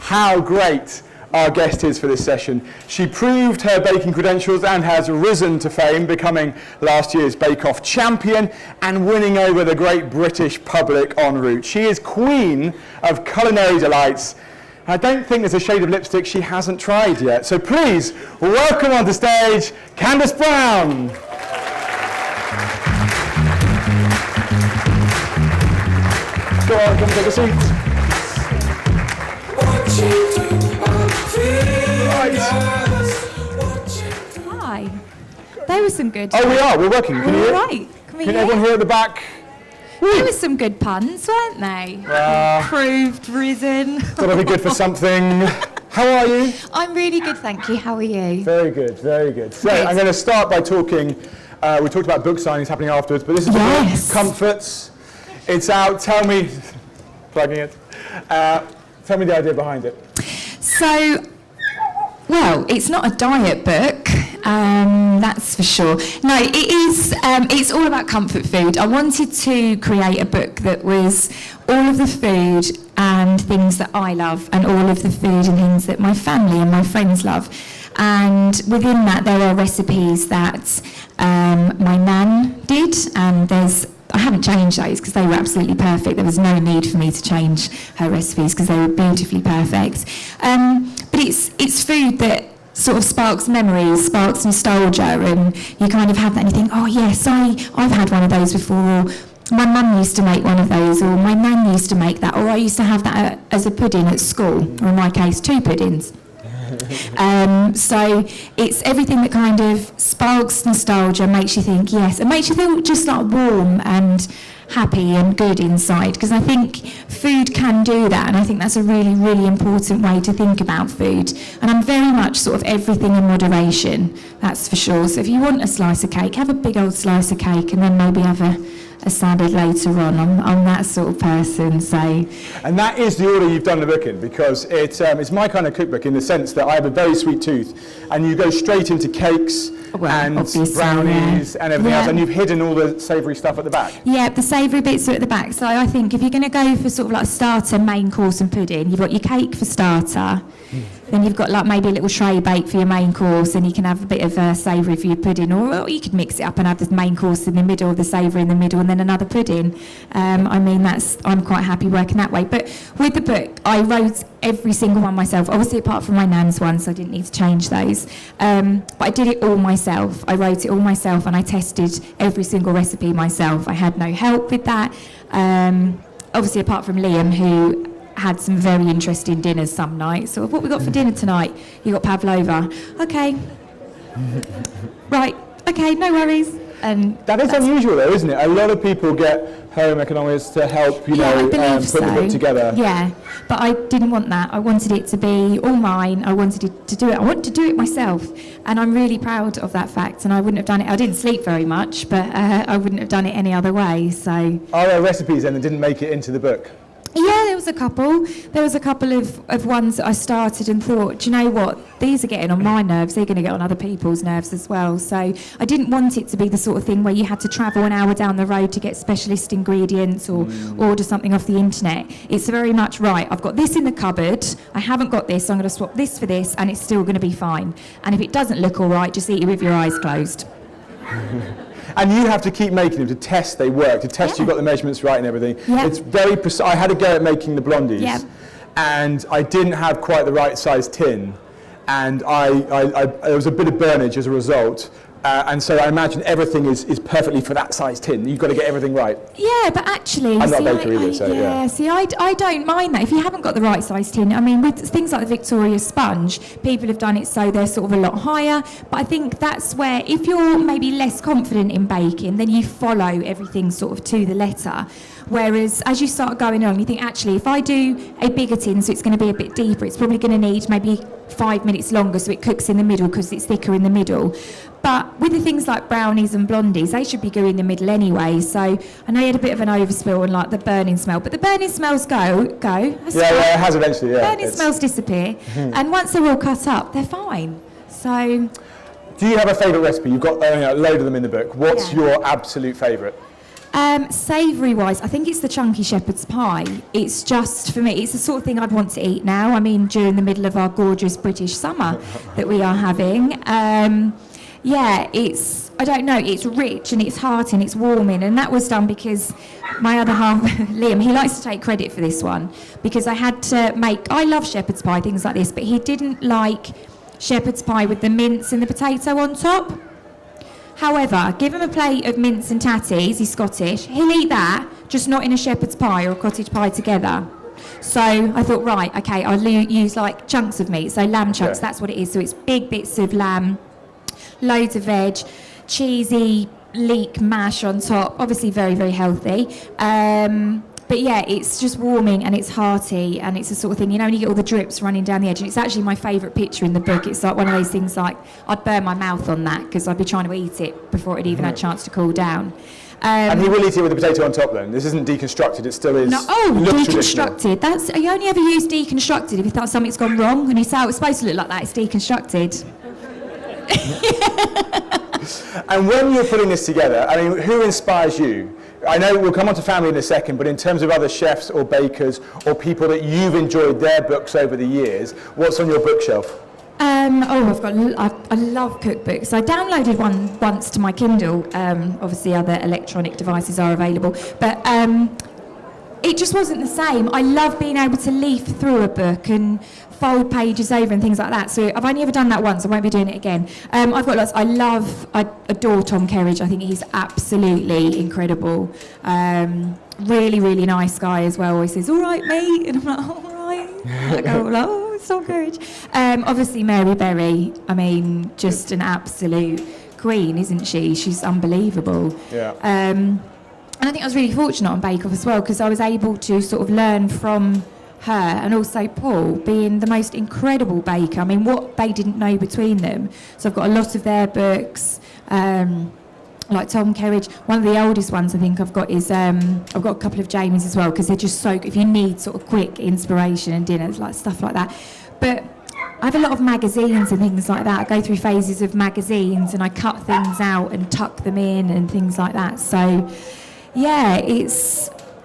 how great our guest is for this session. She proved her baking credentials and has risen to fame, becoming last year's Bake Off champion and winning over the great British public en route. She is queen of culinary delights. I don't think there's a shade of lipstick she hasn't tried yet. So please, welcome onto stage, Candice Brown. Go on, come take a seat. Hi. They were some good. Oh, we are. We're working. Can you hear? Right. Can everyone hear at the back? There were some good puns, weren't they? Proved, risen. Gotta be good for something. How are you? I'm really good, thank you. How are you? Very good, very good. So I'm going to start by talking. We talked about book signings happening afterwards, but this is the book, Comforts. It's out. Tell me, plugging it. Tell me the idea behind it. So, well, it's not a diet book, that's for sure. No, it is, it's all about comfort food. I wanted to create a book that was all of the food and things that I love and all of the food and things that my family and my friends love. And within that, there are recipes that my nan did, and I haven't changed those because they were absolutely perfect. There was no need for me to change her recipes because they were beautifully perfect. But it's food that sort of sparks memories, sparks nostalgia, and you kind of have that and you think, oh yes, I've had one of those before, or my mum used to make one of those, or my nan used to make that, or I used to have that as a pudding at school, or in my case, 2 puddings. So it's everything that kind of sparks nostalgia, makes you think yes, and makes you feel just like warm and happy and good inside, because I think food can do that, and I think that's a really, really important way to think about food. And I'm very much sort of everything in moderation, that's for sure. So if you want a slice of cake, have a big old slice of cake, and then maybe have a salad later on. I'm that sort of person, so. And that is the order you've done the book in, because it's my kind of cookbook in the sense that I have a very sweet tooth, and you go straight into cakes and brownies and everything else, and you've hidden all the savoury stuff at the back. Yeah, the savoury bits are at the back. So I think if you're going to go for sort of like starter, main course and pudding, you've got your cake for starter. Then you've got like maybe a little tray bake for your main course, and you can have a bit of savoury for your pudding, or you could mix it up and have the main course in the middle, the savoury in the middle, and then another pudding. I mean, I'm quite happy working that way. But with the book, I wrote every single one myself, obviously apart from my nan's one, so I didn't need to change those. But I did it all myself. I wrote it all myself, and I tested every single recipe myself. I had no help with that. Obviously, apart from Liam, who had some very interesting dinners some nights. So what we got for dinner tonight? You got pavlova. Okay. Right. Okay, no worries. And that is unusual though, isn't it? A lot of people get home economists to help, put the book together. Yeah, but I didn't want that. I wanted it to be all mine. I wanted it to do it. I wanted to do it myself, and I'm really proud of that fact. And I wouldn't have done it. I didn't sleep very much, but I wouldn't have done it any other way. So. Are there recipes then that didn't make it into the book? Yeah, there was a couple. There was a couple of ones that I started and thought, do you know what? These are getting on my nerves. They're going to get on other people's nerves as well. So I didn't want it to be the sort of thing where you had to travel an hour down the road to get specialist ingredients or order something off the internet. It's very much, right, I've got this in the cupboard. I haven't got this. I'm going to swap this for this, and it's still going to be fine. And if it doesn't look all right, just eat it with your eyes closed. And you have to keep making them to test they work, to test you've got the measurements right and everything. Yeah. It's very precise. I had a go at making the blondies, and I didn't have quite the right size tin, and there was a bit of burnage as a result. And so I imagine everything is perfectly for that size tin. You've got to get everything right. Yeah, but actually, I'm not a baker either, so yeah. See, I don't mind that if you haven't got the right size tin. I mean, with things like the Victoria sponge, people have done it so they're sort of a lot higher. But I think that's where, if you're maybe less confident in baking, then you follow everything sort of to the letter. Whereas as you start going on, you think, actually, if I do a bigger tin, so it's going to be a bit deeper, it's probably going to need maybe 5 minutes longer so it cooks in the middle because it's thicker in the middle. But with the things like brownies and blondies, they should be going in the middle anyway. So I know you had a bit of an overspill and like the burning smell, but the burning smells go. That's yeah, it has eventually, yeah. Burning smells disappear, and once they're all cut up, they're fine. So. Do you have a favourite recipe? You've got a load of them in the book. What's your absolute favourite? Savoury wise, I think it's the chunky shepherd's pie. It's just, for me, it's the sort of thing I'd want to eat now. I mean, during the middle of our gorgeous British summer that we are having. I don't know, it's rich and it's hearty and it's warming, and that was done because my other half, Liam, he likes to take credit for this one, because I had to I love shepherd's pie, things like this, but he didn't like shepherd's pie with the mince and the potato on top. However, give him a plate of mince and tatties, he's Scottish, he'll eat that, just not in a shepherd's pie or a cottage pie together. So I thought, right, okay, I'll use like chunks of meat, so lamb chunks, that's what it is. So it's big bits of lamb, loads of veg, cheesy leek mash on top, obviously very, very healthy. But yeah, it's just warming and it's hearty, and it's the sort of thing, you know, when you get all the drips running down the edge, and it's actually my favourite picture in the book. It's like one of those things like, I'd burn my mouth on that because I'd be trying to eat it before it even had a chance to cool down. And he will eat it with the potato on top then? This isn't deconstructed, it still is. Deconstructed. You only ever use deconstructed if you thought something's gone wrong, and you say, oh, it's supposed to look like that, it's deconstructed. And when you're putting this together, I mean, who inspires you? I know we'll come on to family in a second, but in terms of other chefs or bakers or people that you've enjoyed their books over the years, what's on your bookshelf? I love cookbooks. I downloaded one once to my Kindle. Obviously, other electronic devices are available, but it just wasn't the same. I love being able to leaf through a book and fold pages over and things like that. So I've only ever done that once. I won't be doing it again. I've got lots. I adore Tom Kerridge. I think he's absolutely incredible. Really, really nice guy as well. He says, "All right, mate," and I'm like, "All right." I go, "Oh, it's Tom Kerridge." Obviously, Mary Berry. I mean, just an absolute queen, isn't she? She's unbelievable. Yeah. And I think I was really fortunate on Bake Off as well, because I was able to sort of learn from her, and also Paul being the most incredible baker. I mean, what they didn't know between them. So I've got a lot of their books, like Tom Kerridge. One of the oldest ones I think I've got is, I've got a couple of Jamie's as well, because they're just so, if you need sort of quick inspiration and dinners, like stuff like that. But I have a lot of magazines and things like that. I go through phases of magazines and I cut things out and tuck them in and things like that. So yeah,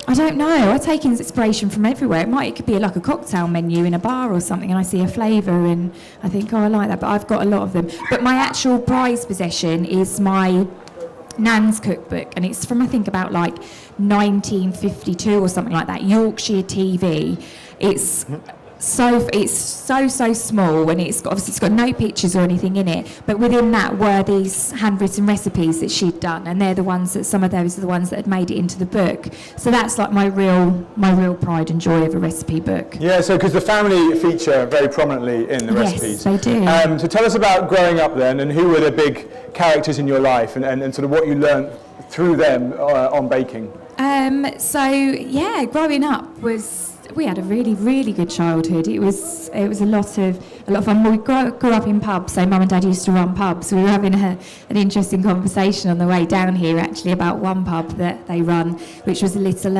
I don't know, I take inspiration from everywhere. It could be like a cocktail menu in a bar or something, and I see a flavour and I think, oh, I like that, but I've got a lot of them. But my actual prized possession is my Nan's cookbook, and it's from, I think, about like 1952 or something like that, Yorkshire TV. It's so small, and it's got no pictures or anything in it, but within that were these handwritten recipes that she'd done, and they're the ones that, some of those are the ones that had made it into the book. So that's like my real pride and joy of a recipe book. Yeah, so because the family feature very prominently in the recipes. Yes, they do. So tell us about growing up then, and who were the big characters in your life, and sort of what you learned through them on baking. Growing up we had a really, really good childhood. It was a lot of fun. We grew up in pubs, so Mum and Dad used to run pubs. We were having an interesting conversation on the way down here, actually, about one pub that they run, which was a little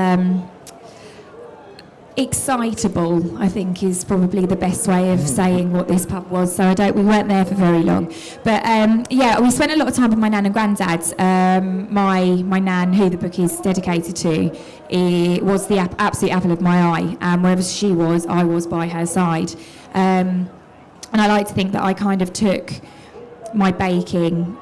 excitable, I think, is probably the best way of saying what this pub was. So we weren't there for very long. But we spent a lot of time with my nan and granddad. My nan, who the book is dedicated to, was the absolute apple of my eye. Wherever she was, I was by her side. And I like to think that I kind of took my baking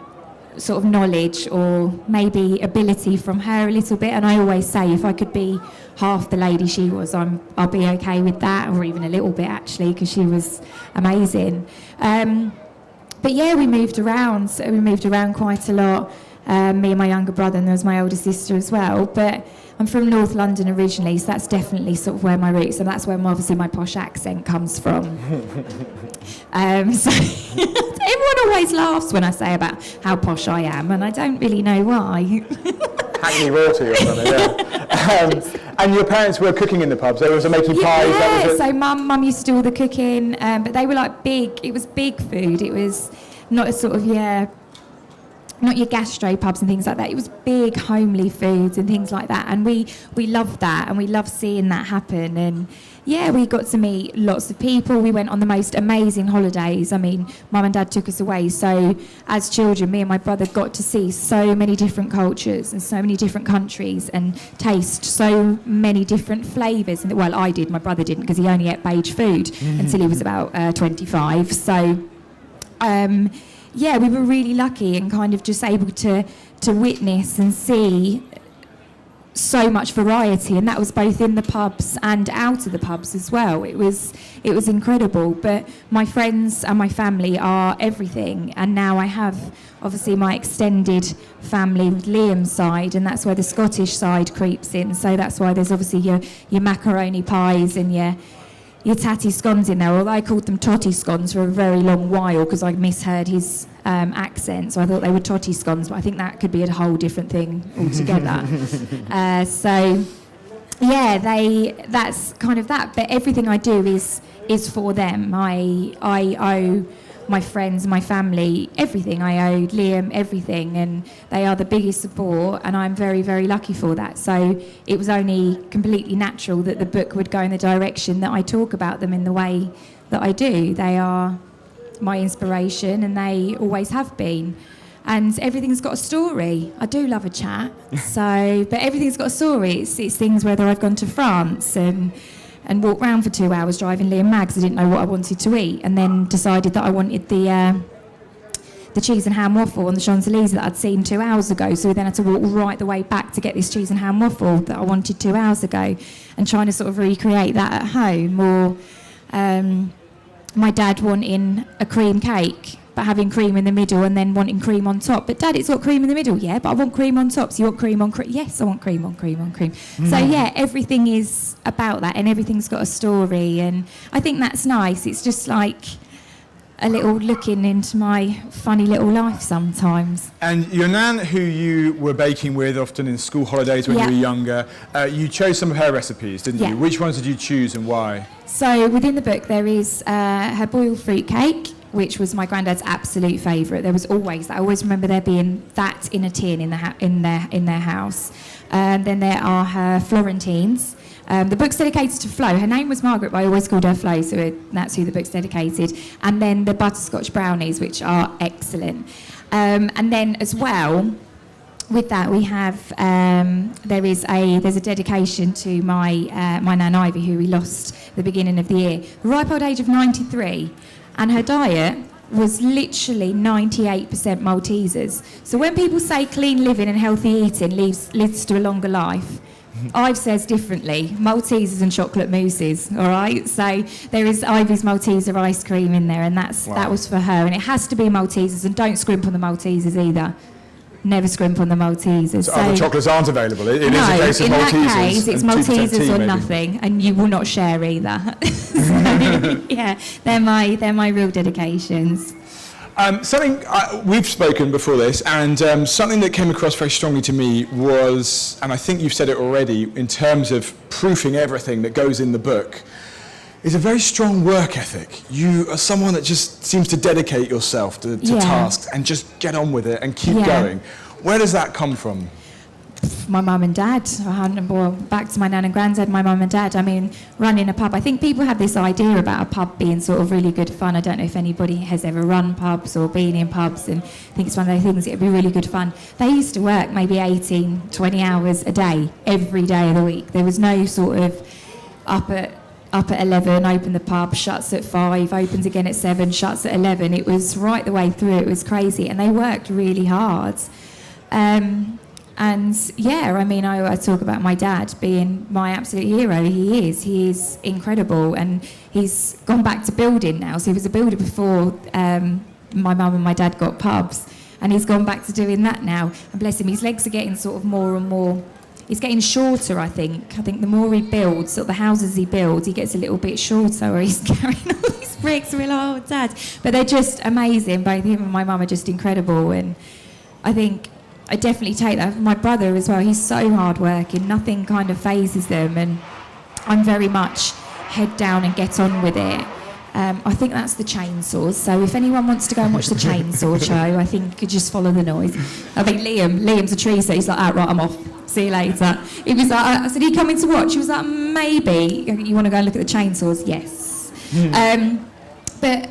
sort of knowledge or maybe ability from her a little bit, and I always say if I could be half the lady she was, I'll be okay with that, or even a little bit actually, because she was amazing. But yeah, we moved around quite a lot. Me and my younger brother, and there was my older sister as well. But I'm from North London originally, so that's definitely sort of where my roots, and that's where obviously my posh accent comes from. So everyone always laughs when I say about how posh I am, and I don't really know why. Hackney royalty or something, yeah. And your parents were cooking in the pubs, they were making pies? Yeah, that was it? So mum used to do all the cooking, but they were like big, it was big food, it was not a sort of, not your gastro pubs and things like that. It was big homely foods and things like that, and we loved that, and we loved seeing that happen. And yeah, we got to meet lots of people. We went on the most amazing holidays. I mean, Mum and Dad took us away, so as children, me and my brother got to see so many different cultures and so many different countries and taste so many different flavours. Well, I did, my brother didn't, because he only ate beige food until he was about 25. So yeah, we were really lucky and kind of just able to witness and see so much variety, and that was both in the pubs and out of the pubs as well. It was incredible. But my friends and my family are everything, and now I have obviously my extended family with Liam's side, and that's where the Scottish side creeps in. So that's why there's obviously your macaroni pies and your tatty scones in there, although I called them totty scones for a very long while because I misheard his accent, so I thought they were totty scones, but I think that could be a whole different thing altogether. So yeah, that's kind of that, but everything I do is for them. I owe my friends, my family, everything. I owed Liam everything, and they are the biggest support, and I'm very, very lucky for that. So it was only completely natural that the book would go in the direction that I talk about them in the way that I do. They are my inspiration, and they always have been. And everything's got a story. I do love a chat, but everything's got a story. It's things whether I've gone to France and walked around for 2 hours driving Liam mad because I didn't know what I wanted to eat, and then decided that I wanted the cheese and ham waffle on the Champs-Elysees that I'd seen 2 hours ago. So we then had to walk right the way back to get this cheese and ham waffle that I wanted 2 hours ago, and trying to sort of recreate that at home. Or my dad wanting a cream cake but having cream in the middle and then wanting cream on top. But Dad, it's got cream in the middle. Yeah, but I want cream on top. So you want cream on cream? Yes, I want cream on cream on cream. So yeah, everything is about that, and everything's got a story, and I think that's nice. It's just like a little looking into my funny little life sometimes. And your nan, who you were baking with often in school holidays when you were younger, you chose some of her recipes, didn't you? Which ones did you choose and why? So within the book there is her boiled fruit cake, which was my granddad's absolute favourite. There was always that. I always remember there being that in a tin in their house. Then there are her Florentines. The book's dedicated to Flo. Her name was Margaret, but I always called her Flo, so that's who the book's dedicated. And then the butterscotch brownies, which are excellent. And then as well, with that we have there's a dedication to my nan Ivy, who we lost at the beginning of the year, ripe old age of 93, and her diet was literally 98% Maltesers. So when people say clean living and healthy eating leads to a longer life, Ive says differently. Maltesers and chocolate mousses, all right? So there is Ivy's Malteser ice cream in there, and that was for her. And it has to be Maltesers, and don't scrimp on the Maltesers either. Never scrimp on the Maltesers. So other chocolates aren't available. It is a case of Maltesers. In that case, it's Maltesers or maybe. Nothing, and you will not share either. So, yeah, they're my real dedications. Something we've spoken before this, and something that came across very strongly to me was, and I think you've said it already, in terms of proofing everything that goes in the book, is a very strong work ethic. You are someone that just seems to dedicate yourself to tasks and just get on with it and keep going. Where does that come from? My mum and dad. Well, back to my nan and granddad, my mum and dad. I mean, running a pub. I think people have this idea about a pub being sort of really good fun. I don't know if anybody has ever run pubs or been in pubs and think it's one of those things, it'd be really good fun. They used to work maybe 18, 20 hours a day, every day of the week. There was no sort of up at 11, open the pub, shuts at 5, opens again at 7, shuts at 11. It was right the way through. It was crazy. And they worked really hard. And yeah, I mean, I talk about my dad being my absolute hero. He is incredible, and he's gone back to building now. So he was a builder before my mum and my dad got pubs, and he's gone back to doing that now. And bless him, his legs are getting sort of more and more. He's getting shorter, I think. I think the more he builds, sort of the houses he builds, he gets a little bit shorter, or he's carrying all these bricks. We're like, oh, Dad. But they're just amazing. Both him and my mum are just incredible, and I think I definitely take that from my brother as well. He's so hard-working. Nothing kind of phases them, and I'm very much head down and get on with it. I think that's the chainsaws. So if anyone wants to go and watch the chainsaw show, I think you could just follow the noise. I think Liam's a tree, so he's like, right, I'm off. See you later. He was like, I said, are you coming to watch? He was like, maybe. You want to go and look at the chainsaws? Yes. But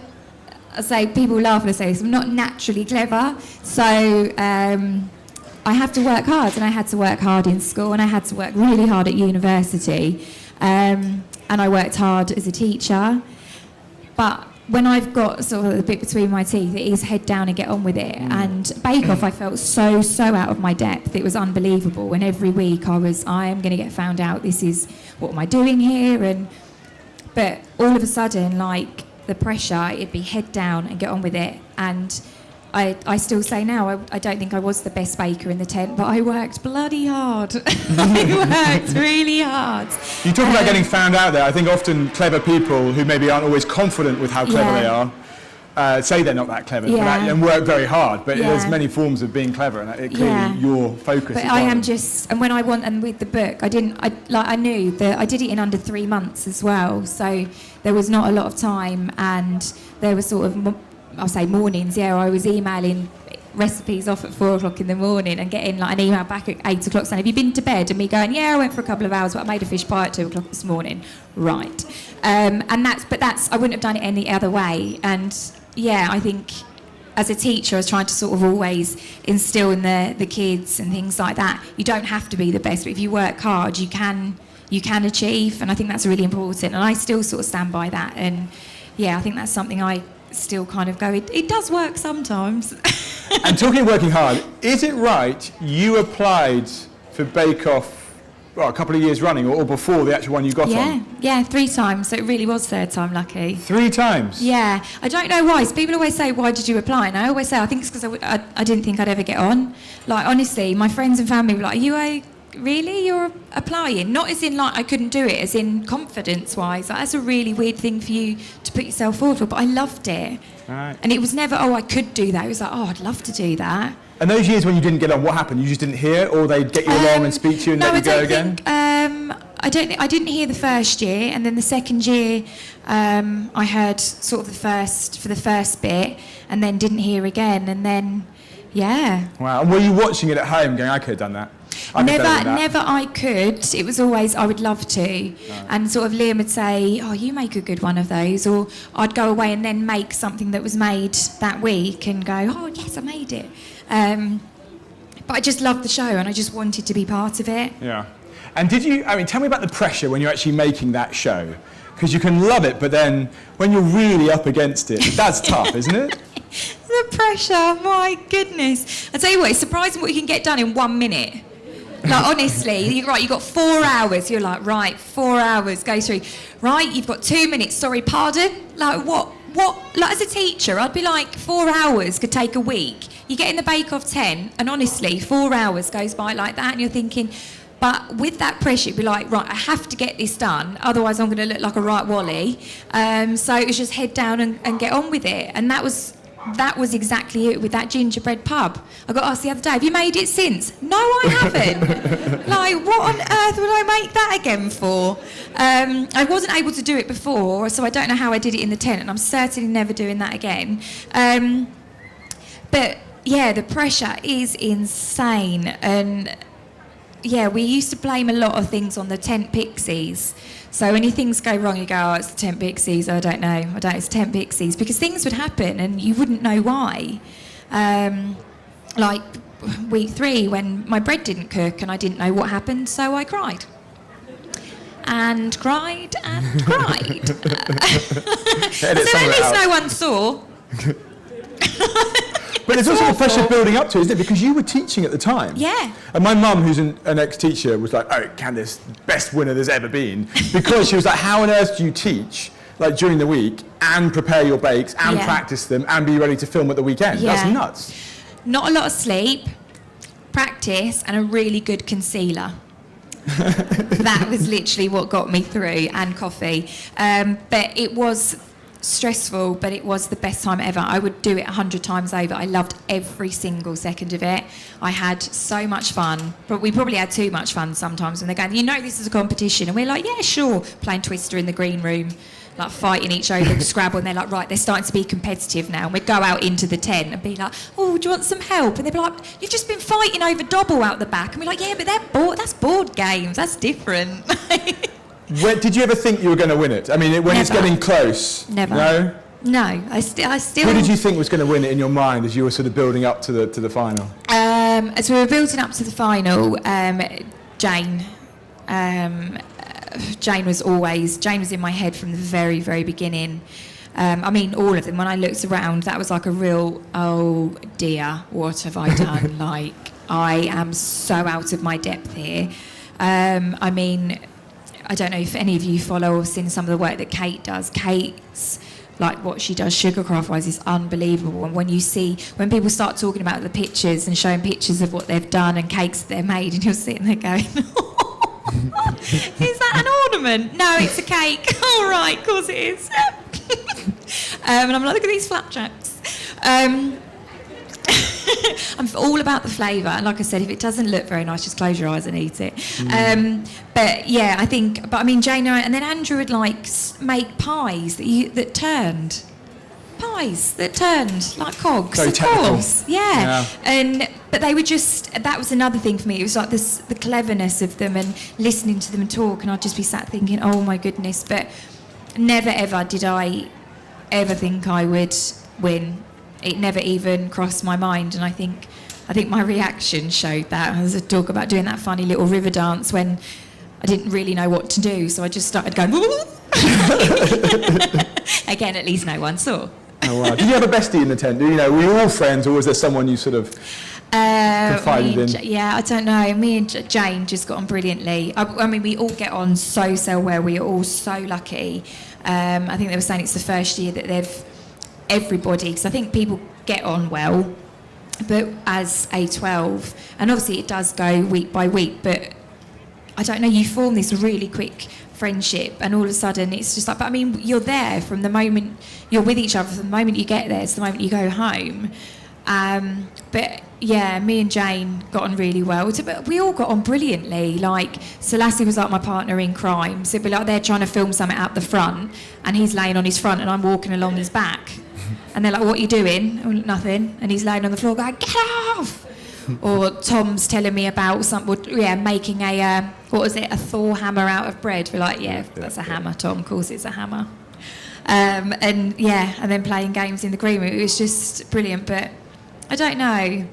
I say, people laugh and say, I'm not naturally clever. So I have to work hard, and I had to work hard in school, and I had to work really hard at university. And I worked hard as a teacher. But when I've got sort of the bit between my teeth, it is head down and get on with it. And Bake Off, I felt so out of my depth. It was unbelievable. And every week I am going to get found out. This is, what am I doing here? But all of a sudden, like, the pressure, it'd be head down and get on with it. And I still say now, I don't think I was the best baker in the tent, but I worked bloody hard. I worked really hard. You talk about getting found out there. I think often clever people who maybe aren't always confident with how clever they are, say they're not that clever and work very hard. But there's many forms of being clever, and clearly your focus is I am on. just, and when I want, and with the book, I knew that I did it in under 3 months as well. So there was not a lot of time, and there was sort of, I'll say mornings, I was emailing recipes off at 4 o'clock in the morning and getting like an email back at 8 o'clock saying, have you been to bed? And me going, I went for a couple of hours, but I made a fish pie at 2 o'clock this morning. Right. And that's, I wouldn't have done it any other way. And I think as a teacher, I was trying to sort of always instill in the kids and things like that. You don't have to be the best, but if you work hard, you can achieve. And I think that's really important. And I still sort of stand by that. And I think that's something I still kind of go, it does work sometimes. And talking of working hard, is it right you applied for Bake Off a couple of years running, or before the actual one you got on? Yeah, 3 times, so it really was third time lucky. 3 times? Yeah, I don't know why. So people always say, why did you apply? And I always say, I think it's because I didn't think I'd ever get on. Like, honestly, my friends and family were like, really? You're applying? Not as in, like, I couldn't do it, as in confidence-wise. Like, that's a really weird thing for you to put yourself forward for, but I loved it. Right. And it was never, I could do that. It was like, I'd love to do that. And those years when you didn't get on, what happened? You just didn't hear, or they'd get you along and speak to you and let you go again? I didn't hear the first year, and then the second year I heard sort of for the first bit, and then didn't hear again, and then, Wow, and were you watching it at home going, I could have done that? Never I could. It was always, I would love to. And sort of Liam would say, you make a good one of those. Or I'd go away and then make something that was made that week and go, yes, I made it. But I just loved the show and I just wanted to be part of it. Yeah. And tell me about the pressure when you're actually making that show. Because you can love it, but then when you're really up against it, that's tough, isn't it? The pressure, my goodness. I tell you what, it's surprising what you can get done in 1 minute. Like, honestly, you've got 4 hours. You're like, right, 4 hours, go through. Right, you've got 2 minutes. Sorry, pardon? Like, what? Like, as a teacher, I'd be like, 4 hours could take a week. You get in the Bake Off 10, and honestly, 4 hours goes by like that, and you're thinking, but with that pressure, you'd be like, right, I have to get this done, otherwise I'm going to look like a right wally. So it was just head down and get on with it. And that was exactly it with that gingerbread pub. I got asked the other day, have you made it since? No, I haven't. Like, what on earth would I make that again for? I wasn't able to do it before, so I don't know how I did it in the tent, and I'm certainly never doing that again. But the pressure is insane. And we used to blame a lot of things on the tent pixies. So when things go wrong, you go, it's the tent pixies. I don't know. It's tent pixies. Because things would happen and you wouldn't know why. Like week 3 when my bread didn't cook and I didn't know what happened, so I cried. And cried and cried. So at least no one saw. But there's also the pressure building up to it, isn't it? Because you were teaching at the time. Yeah. And my mum, who's an ex-teacher, was like, Candice, best winner there's ever been. Because she was like, how on earth do you teach, like, during the week and prepare your bakes and practice them and be ready to film at the weekend? Yeah. That's nuts. Not a lot of sleep, practice, and a really good concealer. That was literally what got me through, and coffee. But it was stressful, but it was the best time ever. I would do it 100 times over. I loved every single second of it. I had so much fun, but we probably had too much fun sometimes when they're going, this is a competition, and we're like, yeah, sure, playing Twister in the green room, like fighting each other, Scrabble, and they're like, right, they're starting to be competitive now. And we'd go out into the tent and be like, oh, do you want some help? And they'd be like, you've just been fighting over Dobble out the back. And we're like, yeah, but that's board games, that's different. Did you ever think you were going to win it? I mean, when it's Never. getting close? Never. No? No, I still. Who did you think was going to win it in your mind as you were sort of building up to the final? As we were building up to the final, Jane. Jane was in my head from the very, very beginning. I mean, all of them. When I looked around, that was like a real, oh dear, what have I done? Like, I am so out of my depth here. I mean, I don't know if any of you follow or seen some of the work that Kate does. Kate's, like, what she does sugarcraft-wise is unbelievable. And when people start talking about the pictures and showing pictures of what they've done and cakes that they're made, and you're sitting there going, is that an ornament? No, it's a cake. All right, of course it is. And I'm like, look at these flapjacks. I'm all about the flavour, and like I said, if it doesn't look very nice, just close your eyes and eat it. But yeah, I mean, Jane and then Andrew would like make pies that turned like cogs. Very of technical. Course, yeah. But they were just, that was another thing for me. It was like the cleverness of them and listening to them talk, and I'd just be sat thinking, oh my goodness. But never ever did I ever think I would win. It never even crossed my mind, and I think my reaction showed that. There was a talk about doing that funny little river dance when I didn't really know what to do, so I just started going. Again, at least no one saw. Oh wow! Did you have a bestie in the tent? Were you all friends, or was there someone you sort of confided in? Yeah, I don't know. Me and Jane just got on brilliantly. I mean, we all get on so well. We are all so lucky. I think they were saying it's the first year that everybody, because I think people get on well, but as A12, and obviously it does go week by week, but I don't know, you form this really quick friendship, and all of a sudden it's just like, but I mean, you're there from the moment you're with each other, from the moment you get there to the moment you go home. But yeah, me and Jane got on really well. But we all got on brilliantly. Like, Selassie was like my partner in crime. So it'd be like they're trying to film something out the front, and he's laying on his front, and I'm walking along his back. And they're like, what are you doing? Oh, nothing. And he's laying on the floor going, get off! Or Tom's telling me about making a, a Thor hammer out of bread. We're like, yeah, that's a hammer, Tom. Of course it's a hammer. And then playing games in the green room. It was just brilliant. But I don't know.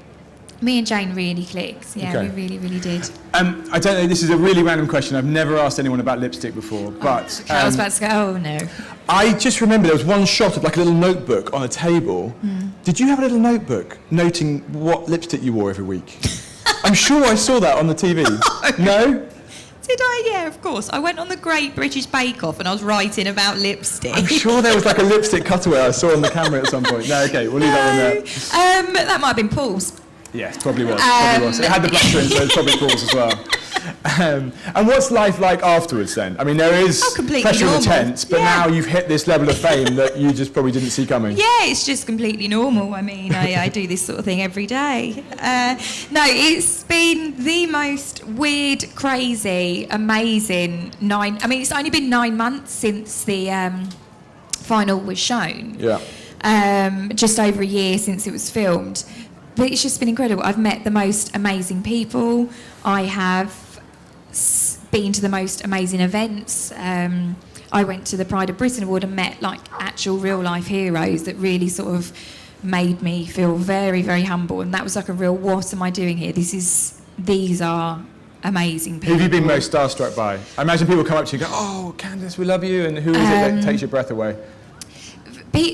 Me and Jane really clicked. Yeah, okay. We really, really did. I don't know, this is a really random question. I've never asked anyone about lipstick before, but... I was about to go, oh no. I just remember there was one shot of like a little notebook on a table. Did you have a little notebook noting what lipstick you wore every week? I'm sure I saw that on the TV. No? Did I? Yeah, of course. I went on the Great British Bake Off and I was writing about lipstick. I'm sure there was like a lipstick cutaway I saw on the camera at some point. No, okay, we'll leave that one there. That might have been Paul's. Yes, probably was. It had the blush in, so it's probably Paul's as well. And what's life like afterwards then? I mean, there is pressure in the tents, but now you've hit this level of fame that you just probably didn't see coming. Yeah, it's just completely normal. I mean, I do this sort of thing every day. No, it's been the most weird, crazy, amazing it's only been 9 months since the final was shown. Yeah. Just over a year since it was filmed. But it's just been incredible. I've met the most amazing people. I have been to the most amazing events. I went to the Pride of Britain Award and met like actual real life heroes that really sort of made me feel very, very humble. And that was like a real, what am I doing here? These are amazing people. Who have you been most starstruck by? I imagine people come up to you and go, oh, Candice, we love you. And who is it that takes your breath away?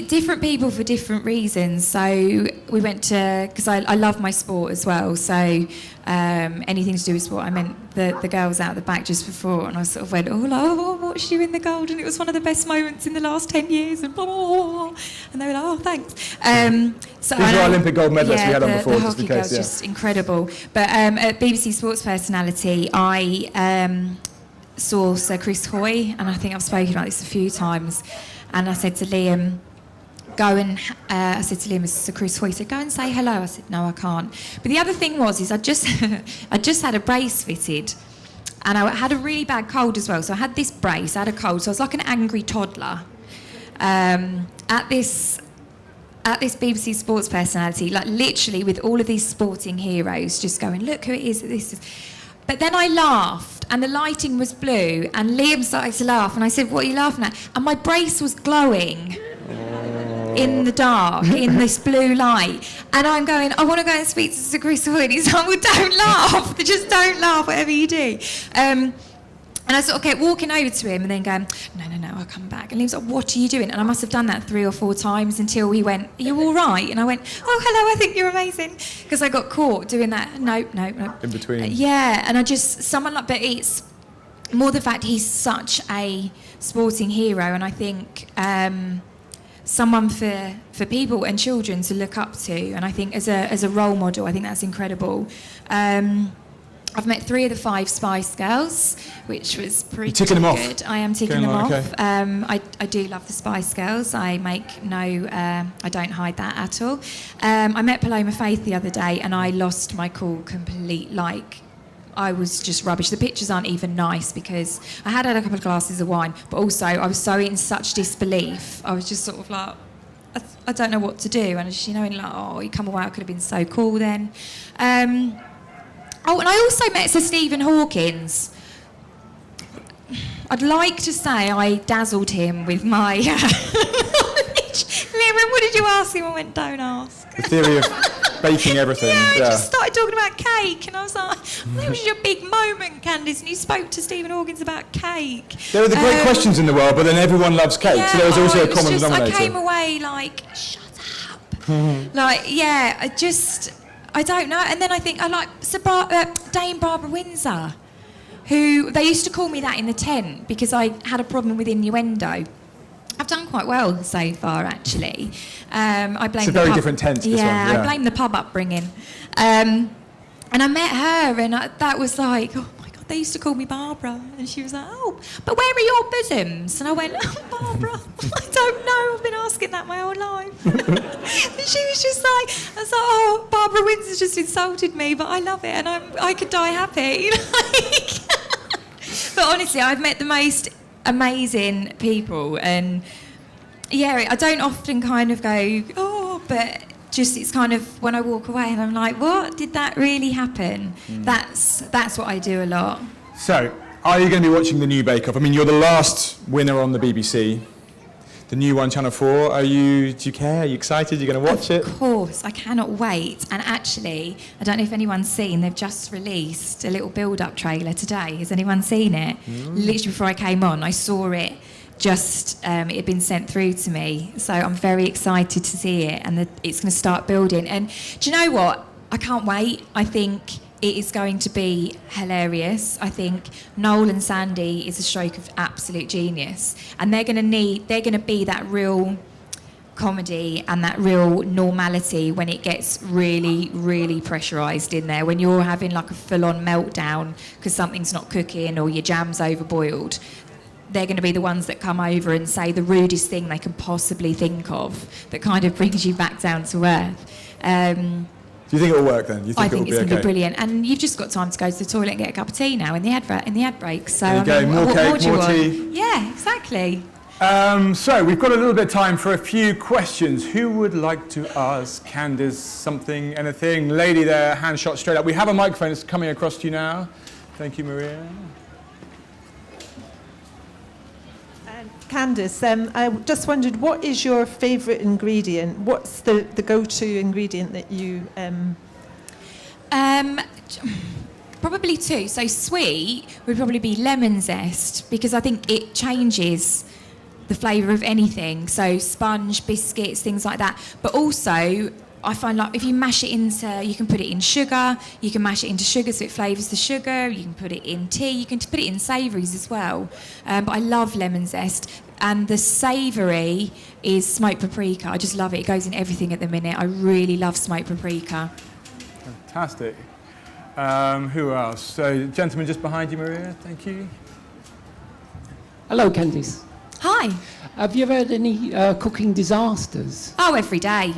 Different people for different reasons. So we went to, because I love my sport as well, so anything to do with sport. I meant the girls out the back just before, and I sort of went, I watched you in the gold, and it was one of the best moments in the last 10 years, and blah, blah, blah. And they were like, oh, thanks. So these were Olympic gold medalists we had on before. The hockey girls, just incredible. But at BBC Sports Personality, I saw Sir Chris Hoy, and I think I've spoken about this a few times, and I said to Liam, I said to Liam, this is Sir Chris Hoy, he said, go and say hello. I said, no, I can't. But the other thing was, I just had a brace fitted, and I had a really bad cold as well. So I had this brace, I had a cold, so I was like an angry toddler. at this BBC Sports personality, like literally with all of these sporting heroes just going, look who it is, this is. But then I laughed and the lighting was blue and Liam started to laugh and I said, what are you laughing at? And my brace was glowing in the dark, in this blue light. And I'm going, I want to go and speak to Sir Chris Hood. He's like, well, don't laugh. Just don't laugh, whatever you do. And I sort of kept walking over to him and then going, no, I'll come back. And he was like, what are you doing? And I must have done that 3 or 4 times until he went, are you all right? And I went, oh, hello, I think you're amazing. Because I got caught doing that. No. In between. Yeah, and I just, someone like, but it's more the fact he's such a sporting hero. And I think someone for people and children to look up to. And I think as a role model, I think that's incredible. I've met 3 of the 5 Spice Girls, which was pretty good. Ticking them off. I am ticking them off. Okay. I do love the Spice Girls. I don't hide that at all. I met Paloma Faith the other day and I lost my cool complete, like, I was just rubbish. The pictures aren't even nice because I had a couple of glasses of wine, but also I was so in such disbelief. I was just sort of like, I don't know what to do. And just, and like, oh, you come away, I could have been so cool then. Oh, and I also met Sir Stephen Hawkins. I'd like to say I dazzled him with my knowledge. Liam, what did you ask him? I went, don't ask. The theory of baking everything. Yeah, I just started talking about cake, and I was like, that was your big moment, Candice, and you spoke to Stephen Hawkins about cake. There are the great questions in the world, but then everyone loves cake, so there was also a common denominator. I came away like, shut up. Like, yeah, I don't know. And then I think I like Dame Barbara Windsor, who they used to call me that in the tent because I had a problem with innuendo. I've done quite well so far, actually. I blame it's a very different tent, this one. Yeah, I blame the pub upbringing. And I met her, and that was like, oh my God, they used to call me Barbara. And she was like, oh, but where are your bosoms? And I went, oh, Barbara, I don't know. I've been asking that my whole life. And she was just like, I was like, oh, Barbara Windsor's just insulted me, but I love it, and I could die happy. But honestly, I've met the most amazing people, and yeah, I don't often kind of go, oh, but just it's kind of when I walk away and I'm like, what, did that really happen? That's what I do a lot. So, are you going to be watching the new Bake Off? I mean, you're the last winner on the BBC. The new one, Channel 4. Do you care? Are you excited? You're going to watch it? Of course, I cannot wait. And actually, I don't know if anyone's seen, they've just released a little build-up trailer today. Has anyone seen it? Literally before I came on, I saw it. It had been sent through to me. So I'm very excited to see it, and it's going to start building. And do you know what? I can't wait. I think it is going to be hilarious. I think Noel and Sandy is a stroke of absolute genius, and they're going to be that real comedy and that real normality when it gets really, really pressurised in there. When you're having like a full-on meltdown because something's not cooking or your jam's overboiled, they're going to be the ones that come over and say the rudest thing they can possibly think of that kind of brings you back down to earth. Do you think it'll work then? I think it's going to be brilliant, and you've just got time to go to the toilet and get a cup of tea now in the ad break. So there you go, more cake, more tea. Yeah, exactly. So we've got a little bit of time for a few questions. Who would like to ask Candice something, anything? Lady there, hand shot straight up. We have a microphone that's coming across to you now. Thank you, Maria. Candice, I just wondered, what is your favourite ingredient? What's the go-to ingredient that you... Probably 2. So sweet would probably be lemon zest, because I think it changes the flavour of anything. So sponge, biscuits, things like that. But also, I find like if you mash it into, you can put it in sugar, you can mash it into sugar so it flavours the sugar, you can put it in tea, you can put it in savouries as well. But I love lemon zest. And the savoury is smoked paprika. I just love it. It goes in everything at the minute. I really love smoked paprika. Fantastic. Who else? So, gentleman just behind you, Maria. Thank you. Hello, Candice. Hi. Have you ever had any cooking disasters? Oh, every day.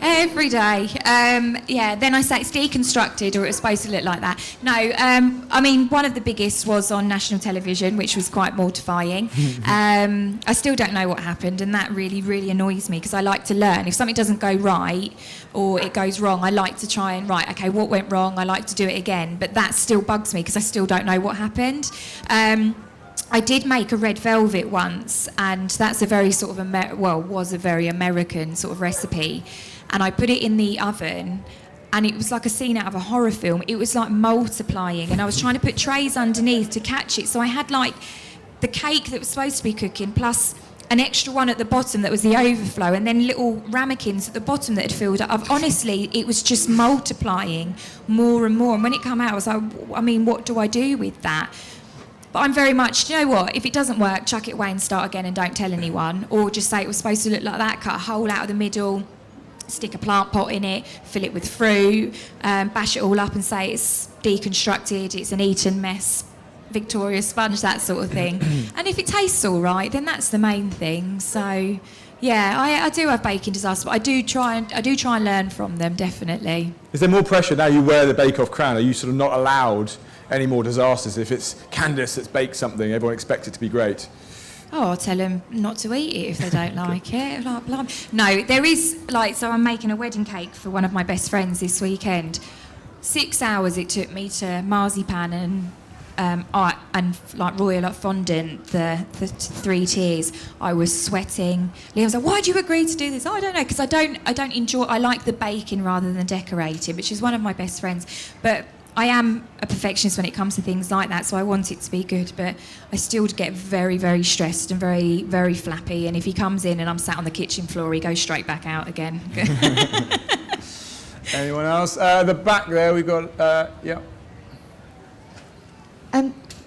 Every day. Then I say it's deconstructed, or it's supposed to look like that. No, I mean, one of the biggest was on national television, which was quite mortifying. I still don't know what happened, and that really, really annoys me, because I like to learn. If something doesn't go right, or it goes wrong, I like to try and, okay, what went wrong? I like to do it again. But that still bugs me, because I still don't know what happened. I did make a red velvet once, and that's a very sort of, was a very American sort of recipe. And I put it in the oven, and it was like a scene out of a horror film. It was like multiplying, and I was trying to put trays underneath to catch it. So I had like the cake that was supposed to be cooking, plus an extra one at the bottom that was the overflow, and then little ramekins at the bottom that had filled up. Honestly, it was just multiplying more and more. And when it came out, I was like, I mean, what do I do with that? But I'm very much, do you know what, if it doesn't work, chuck it away and start again and don't tell anyone. Or just say it was supposed to look like that, cut a hole out of the middle, stick a plant pot in it, fill it with fruit, bash it all up and say it's deconstructed, it's an eaten mess, Victoria sponge, that sort of thing. And if it tastes all right, then that's the main thing. So, yeah, I do have baking disasters, but I do try and learn from them, definitely. Is there more pressure now you wear the Bake Off crown? Are you sort of not allowed any more disasters? If it's Candice that's baked something, everyone expects it to be great. Oh, I'll tell them not to eat it if they don't like it. Like, blah. No, there is, so I'm making a wedding cake for one of my best friends this weekend. 6 hours it took me to marzipan and royal fondant, the 3 tiers. I was sweating. Liam was like, why do you agree to do this? Oh, I don't know, because I don't enjoy, I like the baking rather than decorating, which is one of my best friends. But I am a perfectionist when it comes to things like that, so I want it to be good, but I still get very, very stressed and very, very flappy. And if he comes in and I'm sat on the kitchen floor, he goes straight back out again. Anyone else? The back there, we've got, yeah.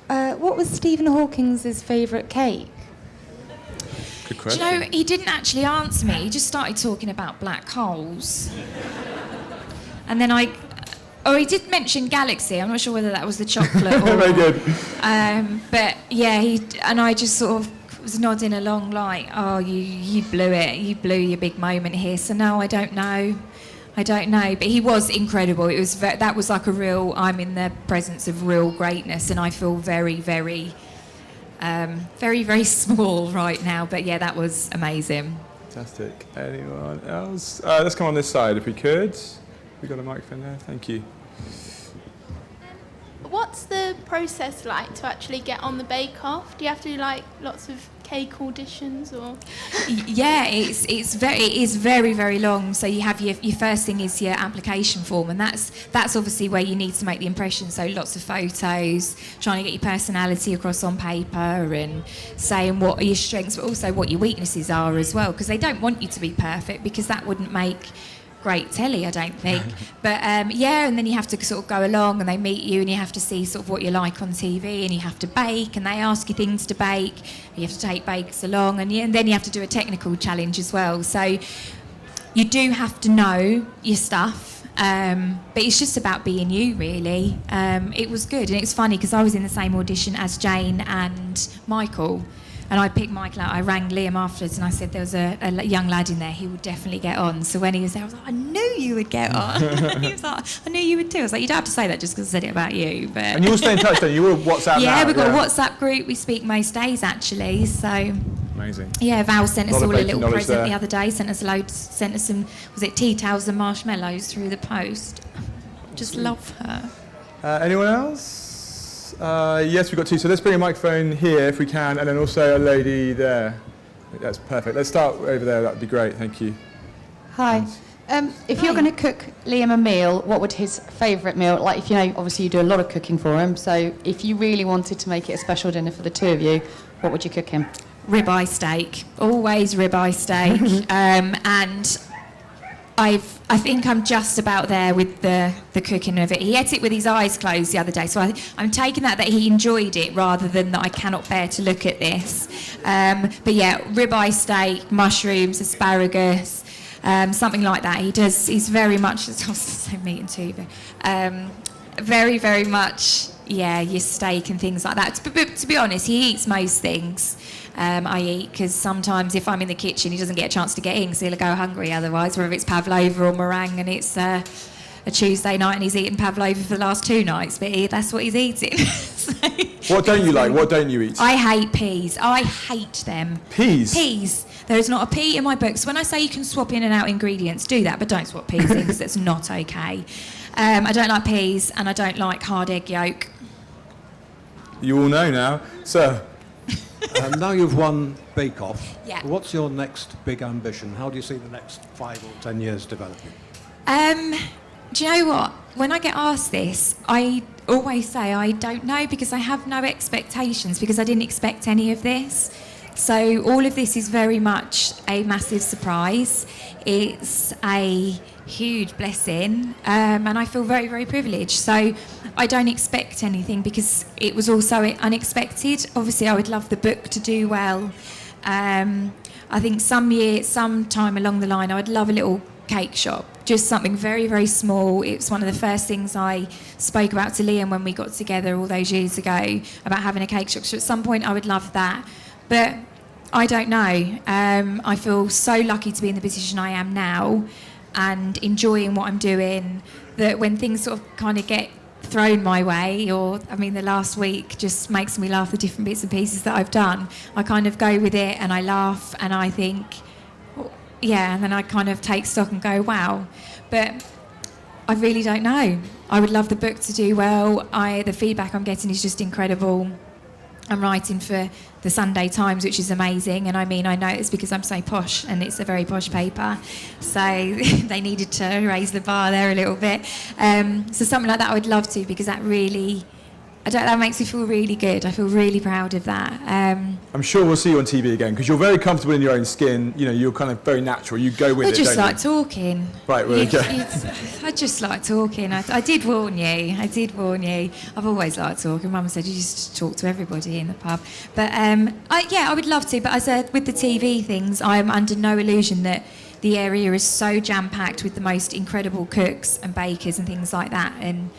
What was Stephen Hawking's favourite cake? Good question. Do you know, he didn't actually answer me. He just started talking about black holes. And then he did mention Galaxy. I'm not sure whether that was the chocolate or... Very good. But yeah, I just sort of was nodding along like, oh, you blew it. You blew your big moment here. So no, I don't know. But he was incredible. It was that was like a real, I'm in the presence of real greatness, and I feel very, very, very, very small right now. But yeah, that was amazing. Fantastic. Anyone else? Let's come on this side if we could. We got a microphone there. Thank you. What's the process like to actually get on the Bake Off? Do you have to do lots of cake auditions or? Yeah, it is very, very long. So you have your first thing is your application form, and that's obviously where you need to make the impression. So lots of photos, trying to get your personality across on paper, and saying what are your strengths, but also what your weaknesses are as well, because they don't want you to be perfect, because that wouldn't make great telly, I don't think. But and then you have to sort of go along, and they meet you, and you have to see sort of what you like on TV, and you have to bake, and they ask you things to bake. You have to take bakes along, and then you have to do a technical challenge as well. So you do have to know your stuff, but it's just about being you, really. It was good, and it was funny because I was in the same audition as Jane and Michael. And I picked Michael out. I rang Liam afterwards and I said there was a young lad in there, he would definitely get on. So when he was there, I was like, I knew you would get on. He was like, I knew you would too. I was like, you don't have to say that just because I said it about you. But And you all stay in touch, don't you? You all WhatsApp yeah, now? we've got a WhatsApp group. We speak most days, actually. So amazing. yeah, Val sent us Lot of all a baking little knowledge present there. the other day. Sent us some, was it tea towels and marshmallows through the post. Just love her. Anyone else? Yes, we've got two. So let's bring a microphone here if we can, and then also a lady there. That's perfect. Let's start over there. That would be great. Thank you. Hi. If you're going to cook Liam a meal, what would his favourite meal, like if you know, obviously you do a lot of cooking for him, so if you really wanted to make it a special dinner for the two of you, what would you cook him? Ribeye steak. Always ribeye steak. And I think I'm just about there with the cooking of it. He ate it with his eyes closed the other day, so I'm taking that he enjoyed it rather than that I cannot bear to look at this. But yeah, ribeye steak, mushrooms, asparagus, something like that. He's very much, I was saying meat and two, but very, very much yeah, your steak and things like that. But to be honest, he eats most things I eat, because sometimes if I'm in the kitchen, he doesn't get a chance to get in, so he'll go hungry otherwise, whether it's pavlova or meringue, and it's a Tuesday night and he's eaten pavlova for the last 2 nights, but that's what he's eating. So, What don't you like? What don't you eat? I hate peas. I hate them. Peas? Peas. There is not a pea in my books. When I say you can swap in and out ingredients, do that, but don't swap peas in, because that's not okay. I don't like peas, and I don't like hard egg yolk. You all know now. Sir? Now you've won Bake Off. Yeah. What's your next big ambition? How do you see the next 5 or 10 years developing? Do you know what? When I get asked this, I always say I don't know, because I have no expectations, because I didn't expect any of this. So all of this is very much a massive surprise. It's a huge blessing, and I feel very, very privileged. So I don't expect anything, because it was also unexpected. Obviously, I would love the book to do well. I think sometime along the line, I would love a little cake shop, just something very, very small. It was one of the first things I spoke about to Liam when we got together all those years ago, about having a cake shop. So at some point I would love that, but I don't know. I feel so lucky to be in the position I am now and enjoying what I'm doing, that when things sort of kind of get thrown my way, or the last week just makes me laugh, the different bits and pieces that I've done, I kind of go with it and I laugh and I think, yeah, and then I kind of take stock and go, wow. But I really don't know. I would love the book to do well. The feedback I'm getting is just incredible. I'm writing for the Sunday Times, which is amazing, and I know it's because I'm so posh, and it's a very posh paper, so they needed to raise the bar there a little bit. So something like that I would love to, because that really, that makes me feel really good. I feel really proud of that. I'm sure we'll see you on TV again, because you're very comfortable in your own skin. You know, you're kind of very natural. You go with it, just don't like you? talking. Right, well, okay. I just like talking. I did warn you. I've always liked talking. Mum said you just talk to everybody in the pub. But I would love to. But as I said, with the TV things, I'm under no illusion that the area is so jam-packed with the most incredible cooks and bakers and things like that. And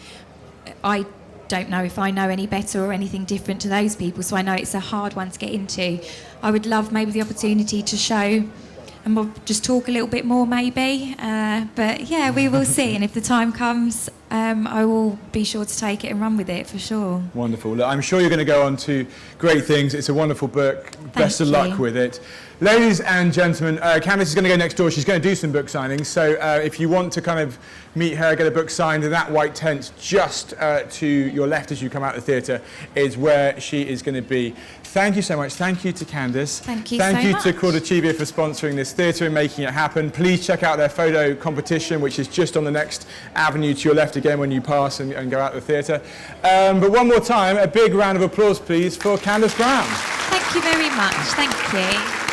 I don't know if I know any better or anything different to those people, so I know it's a hard one to get into. I would love maybe the opportunity to show and we'll just talk a little bit more maybe, but yeah, we will see, and if the time comes, I will be sure to take it and run with it for sure. Wonderful. Look, I'm sure you're going to go on to great things. It's a wonderful book. Best of luck with it. Ladies and gentlemen, Candice is going to go next door. She's going to do some book signings. So if you want to kind of meet her, get a book signed, in that white tent just to your left as you come out of the theatre is where she is going to be. Thank you so much. Thank you to Candice. Thank you Thank so you much. to Quilter Cheviot for sponsoring this theatre and making it happen. Please check out their photo competition, which is just on the next avenue to your left again when you pass and go out the theatre. But one more time, a big round of applause, please, for Candice Brown. Thank you very much. Thank you.